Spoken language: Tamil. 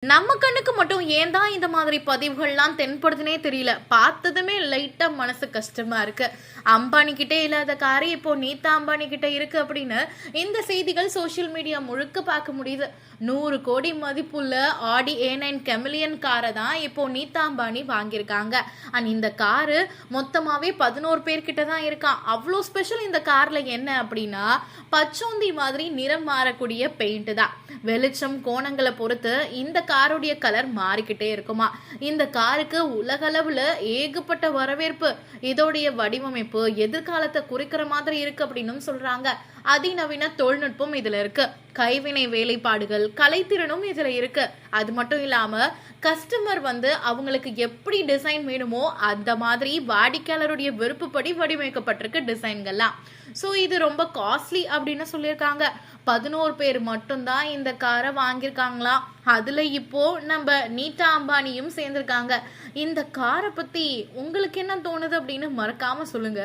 நம்ம கண்ணுக்கு மட்டும் ஏன் தான் இந்த மாதிரி பதிவுகள்லாம் தென்படுதுனே தெரியல. பார்த்ததுமே லைட்டா மனசு கஷ்டமா இருக்கு. அம்பானி கிட்டே இல்லாத காரு இப்போ நீதா அம்பானி கிட்ட இருக்கு அப்படின்னு இந்த செய்திகள் சோசியல் மீடியா முழுக்க பார்க்க முடியுது. 100 கோடி மதிப்புள்ள ஆடி A9 கெமிலியன் காரை தான் இப்போ நீதா அம்பானி வாங்கியிருக்காங்க. அண்ட் இந்த காரு மொத்தமாவே 11 பேர்கிட்ட தான் இருக்கான். அவ்வளோ ஸ்பெஷல் இந்த கார்ல என்ன அப்படின்னா, பச்சோந்தி மாதிரி நிறம் மாறக்கூடிய பெயிண்ட் தான். வெளிச்சம் கோணங்களை பொறுத்து இந்த காருடைய கலர் மாறிக்கிட்டே இருக்குமா. இந்த காருக்கு உலகளவுல ஏகப்பட்ட வரவேற்பு. இதோடைய வடிவமைப்பு எதிர்காலத்தை குறிக்கிற மாதிரி இருக்கு அப்படின்னு சொல்றாங்க. அதிநவீன தொழில்நுட்பம் இதுல இருக்கு. கைவினை வேலைப்பாடுகள், கலைத்திறனும் இதுல இருக்கு. அது மட்டும் இல்லாம கஸ்டமர் அவங்களுக்கு எப்படி டிசைன் வேணுமோ அந்த மாதிரி வாடிக்கையாளருடைய விருப்பப்படி வடிவமைக்கப்பட்டிருக்கு டிசைன்கள்லாம். ஸோ இது ரொம்ப காஸ்ட்லி அப்படின்னு சொல்லியிருக்காங்க. 11 பேர் மட்டும்தான் இந்த காரை வாங்கியிருக்காங்களாம். அதுல இப்போ நம்ம நீதா அம்பானியும் சேர்ந்திருக்காங்க. இந்த காரை பத்தி உங்களுக்கு என்ன தோணுது அப்படின்னு மறக்காம சொல்லுங்க.